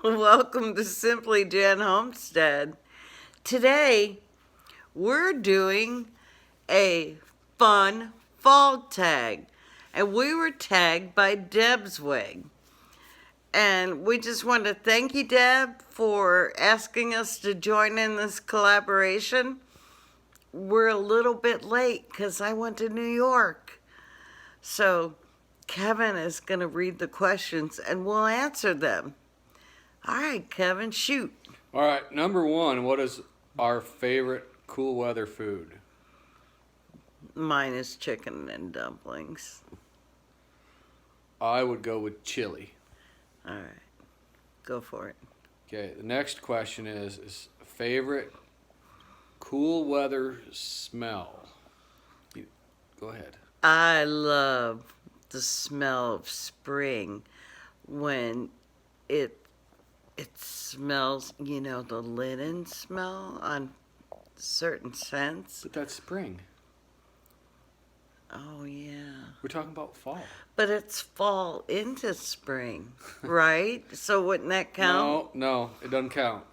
Welcome to Simply Jan Homestead. Today, we're doing a fun fall tag, and we were tagged by Deb's Wig. And we just want to thank you, Deb, for asking us to join in this collaboration. We're a little bit late because I went to New York. So, Kevin is going to read the questions and we'll answer them. All right, Kevin, shoot. All right, number one, what is our favorite cool weather food? Mine is chicken and dumplings. I would go with chili. All right, go for it. Okay, the next question is favorite cool weather smell. Go ahead. I love the smell of spring when it smells, the linen smell on certain scents. But that's spring. Oh, yeah. We're talking about fall. But it's fall into spring, right? So wouldn't that count? No, it doesn't count.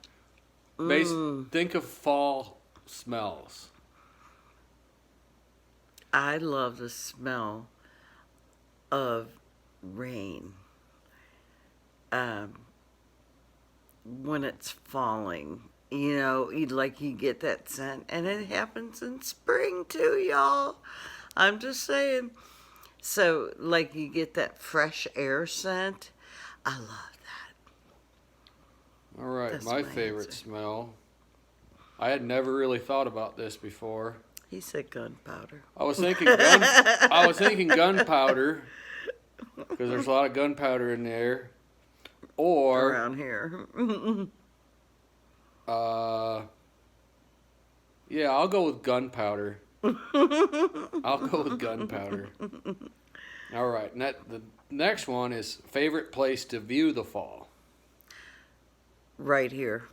Think of fall smells. I love the smell of rain. When it's falling, you get that scent, and it happens in spring too, y'all. I'm just saying. So, you get that fresh air scent. I love that. All right, That's my my favorite answer. smell. I had never really thought about this before. He said gunpowder. I was thinking gunpowder because there's a lot of gunpowder in there. Or Around here. yeah, I'll go with gunpowder. I'll go with gunpowder. All right, the next one is favorite place to view the fall. Right here.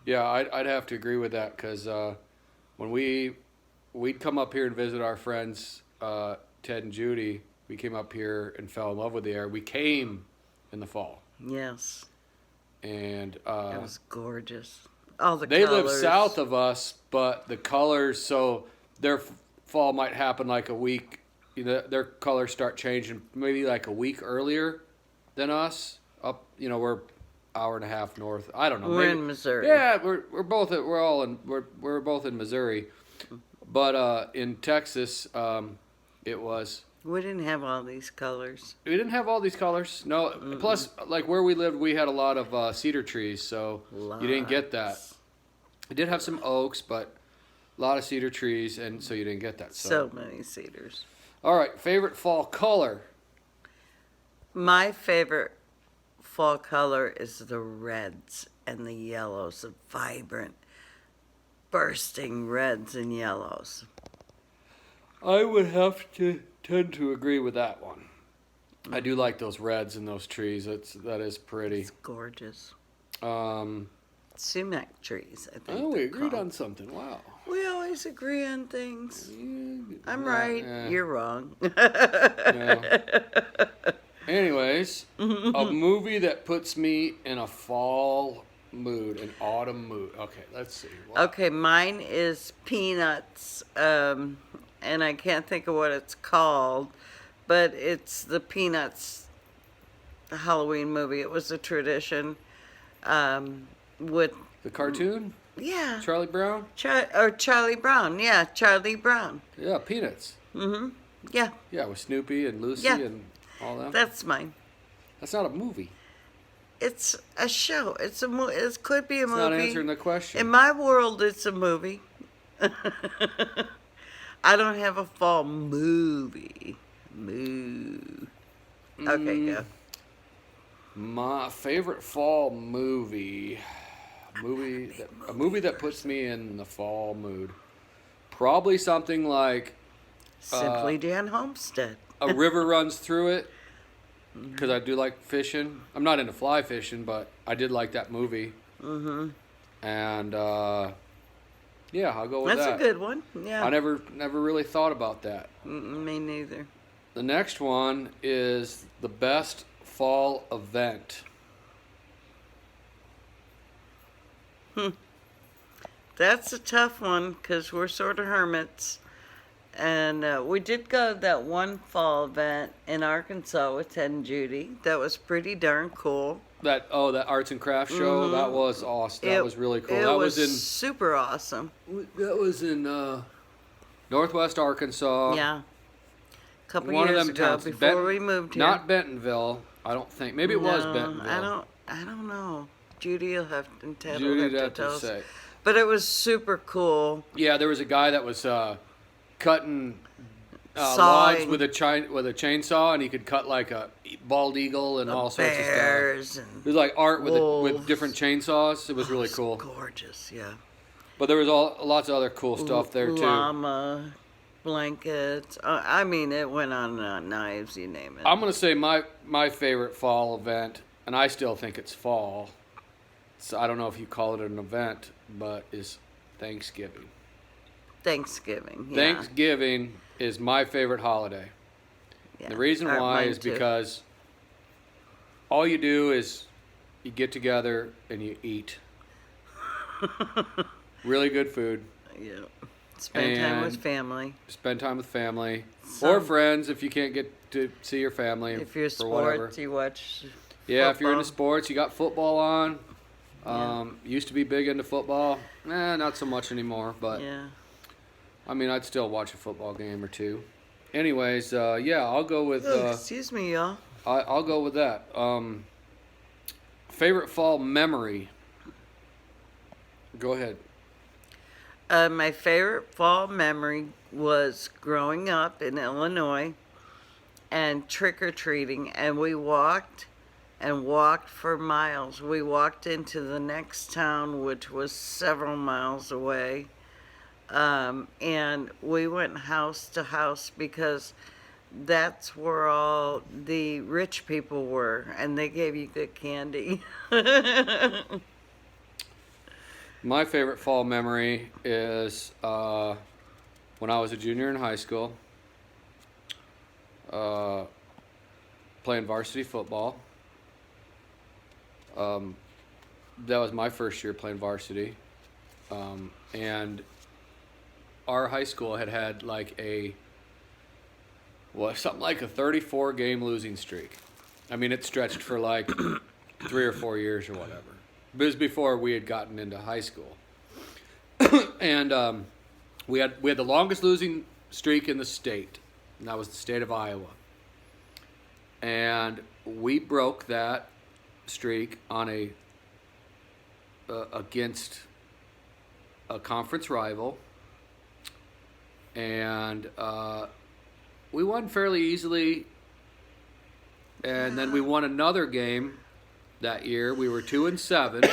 Yeah, I'd have to agree with that because when we'd come up here and visit our friends Ted and Judy, we came up here and fell in love with the air. We came in the fall. Yes. And It was gorgeous. All the they colors. live south of us, but the colors, so their fall might happen like a week. Their colors start changing maybe like a week earlier than us. We're hour and a half north. I don't know. We're in Missouri. Yeah, we're both in Missouri, but in Texas, it was. We didn't have all these colors. We didn't have all these colors. No. Mm-mm. Plus, like where we lived, we had a lot of cedar trees, so you didn't get that. We did have some oaks, but a lot of cedar trees, and so you didn't get that. So many cedars. All right, favorite fall color. My favorite fall color is the reds and the yellows, the vibrant, bursting reds and yellows. I would have to tend to agree with that one. I do like those reds in those trees. That is pretty. It's gorgeous. Sumac trees, I think. Oh, we agreed on something. Wow. We always agree on things. I'm Yeah, right. yeah. You're wrong. Yeah. Anyways, a movie that puts me in a fall mood, an autumn mood. Okay, let's see. Wow. Okay, mine is Peanuts, and I can't think of what it's called, but it's the Peanuts Halloween movie. It was a tradition with... The cartoon? Yeah. Charlie Brown? Charlie Brown. Yeah, Charlie Brown. Yeah, Peanuts. Mm-hmm. Yeah. Yeah, with Snoopy and Lucy Yeah. and all that. That's mine. That's not a movie. It's a show. It could be a It's movie. not answering the question. In my world, it's a movie. I don't have a fall movie. Okay, go. My favorite fall movie. A movie that puts me in the fall mood. Probably something like Simply Jan Homestead. A river runs through it. Because I do like fishing. I'm not into fly fishing, but I did like that movie. Mm-hmm. And yeah, I'll go with that. That's a good one. Yeah. I never really thought about that. Me neither. The next one is the best fall event? That's a tough one because we're sort of hermits. And we did go to that one fall event in Arkansas with Ted and Judy. That was pretty darn cool. That arts and crafts show, that was awesome. That was really cool. It That was in super awesome. that was in Northwest Arkansas. Yeah. A couple One of years them ago towns. before we moved here. Not Bentonville, I don't think. Maybe it was No, Bentonville. I don't know. Judy will have and Ted Judy'd will have have to tell to us. say. But it was super cool. Yeah, there was a guy that was cutting logs Sawing. with a chainsaw, and he could cut like a bald eagle and all sorts of stuff. Bears It and was like art with wolves. different chainsaws. It was really It's cool. gorgeous, yeah. But there was lots of other cool stuff there too. Llama, blankets. I mean, it went on knives, you name it. I'm gonna say my favorite fall event, and I still think it's fall. So I don't know if you call it an event, but is Thanksgiving. Thanksgiving, yeah. Thanksgiving is my favorite holiday. Yeah. The reason why Mine is too. because all you do is you get together and you eat. Really good food. Yeah. Spend time with And- family. Spend time with family or Some- friends if you can't get to see your family. If you're for whatever. sports, you watch Yeah, if you're into football. sports, you got football on. Yeah. Used to be big into football. Not so much anymore, but Yeah. I mean, I'd still watch a football game or two. Anyways, yeah, I'll go with Excuse me, y'all. I'll go with that. Favorite fall memory. Go ahead. My favorite fall memory was growing up in Illinois and trick-or-treating, and we walked and walked for miles. We walked into the next town, which was several miles away, and we went house to house because that's where all the rich people were, and they gave you good candy. My favorite fall memory is when I was a junior in high school, playing varsity football. That was my first year playing varsity. And our high school had like something like a 34 game losing streak. I mean, it stretched for like 3 or 4 years or whatever. It was before we had gotten into high school. And we had the longest losing streak in the state, and that was the state of Iowa. And we broke that streak on against a conference rival, and we won fairly easily. And then we won another game that year. We were 2-7,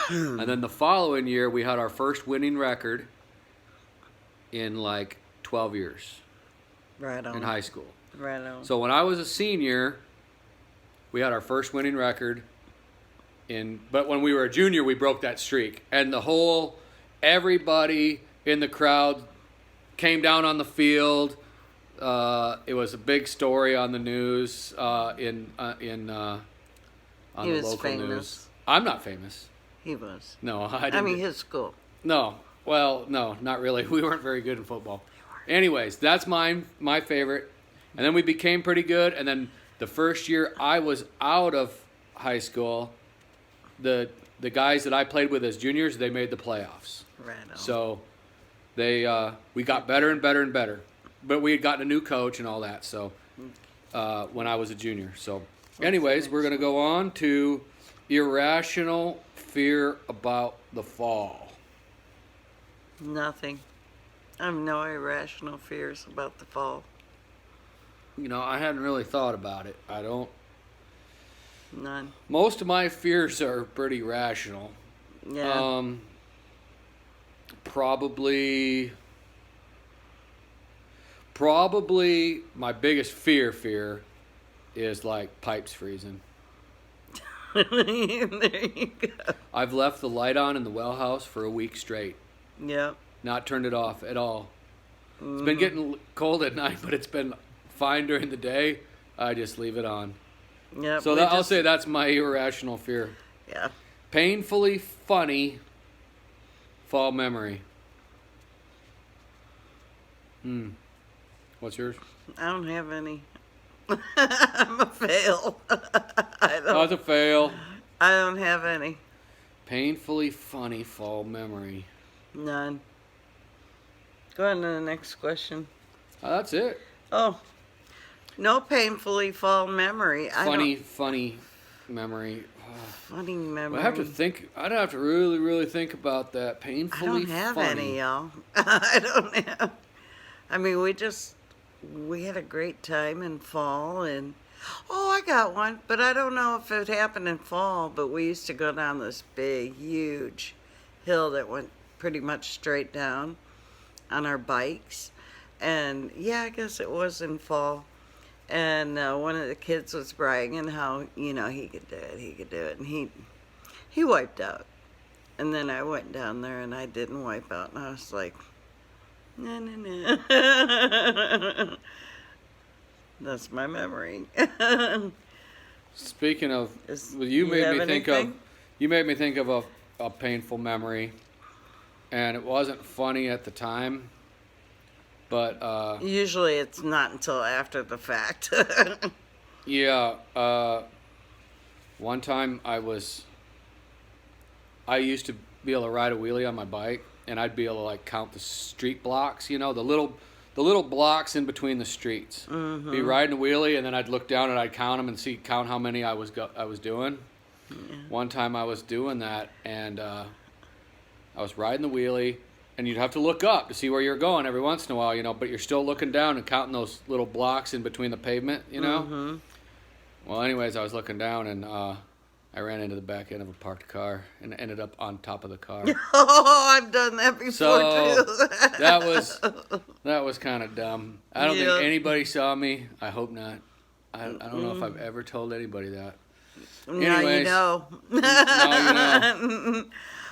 and then the following year we had our first winning record in like 12 years Right on. in high school. Right on. So when I was a senior, we had our first winning record. But when we were a junior, we broke that streak, and everybody in the crowd came down on the field. It was a big story on the news on He the was local famous. news. I'm not famous. He was. No, I I didn't. mean, his school. No. Well, no, not really. We weren't very good in football. Anyways, that's my favorite. And then we became pretty good. And then the first year I was out of high school, the guys that I played with as juniors, they made the playoffs. Right on. So we got better and better and better. But we had gotten a new coach and all that. So when I was a junior. So anyways, we're going to go on to irrational fear about the fall. Nothing. I have no irrational fears about the fall. You know, I hadn't really thought about it. None. Most of my fears are pretty rational. Yeah. Probably my biggest fear is like pipes freezing. There you go. I've left the light on in the well house for a week straight. Yep. Not turned it off at all. It's been getting cold at night, but it's been fine during the day. I just leave it on. Yep, So we I'll just- say that's my irrational fear. Yeah. Painfully funny fall memory. What's yours? I don't have any. I'm a fail. Oh, it's a fail. I don't have any. Painfully funny fall memory. None. Go on to the next question. Oh, that's it. Oh, no painfully fall memory. Funny memory. Funny memory. I have to think. I'd have to really, really think about that. I Painfully don't have funny. any, y'all. I don't have. I mean, we had a great time in fall, and oh, I got one, but I don't know if it happened in fall. But we used to go down this big, huge hill that went pretty much straight down on our bikes, and yeah, I guess it was in fall. And one of the kids was bragging how he could do it, and he wiped out. And then I went down there and I didn't wipe out, and I was like, no, no, no. That's my memory. Speaking of, you you made have me think anything? of. You made me think of a painful memory, and it wasn't funny at the time, but Usually it's not until after the fact. yeah. One time I used to be able to ride a wheelie on my bike, and I'd be able to like count the street blocks, the little blocks in between the streets. Mm-hmm. Be riding a wheelie, and then I'd look down and I'd count them and count how many I was doing. Yeah. One time I was doing that, and I was riding the wheelie, and you'd have to look up to see where you're going every once in a while, but you're still looking down and counting those little blocks in between the pavement, Mm-hmm. Well, anyways, I was looking down, and I ran into the back end of a parked car and ended up on top of the car. Oh, I've done that before So too. that was kind of dumb. I don't Yeah. think anybody saw me. I hope not. I don't know if I've ever told anybody that. Now you Anyways. know. Now you know.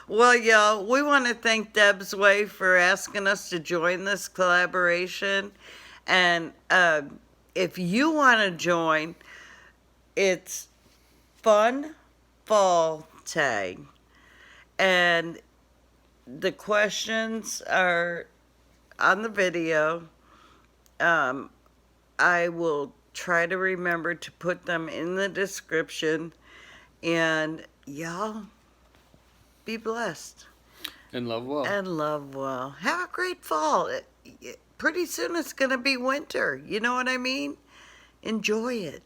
Well, y'all, we want to thank Deb's Way for asking us to join this collaboration. And if you want to join, it's Fun Fall Tag. And the questions are on the video. I will try to remember to put them in the description. And y'all, be blessed And love well. and love well. Have a great fall. Pretty soon it's going to be winter. You know what I mean? Enjoy it.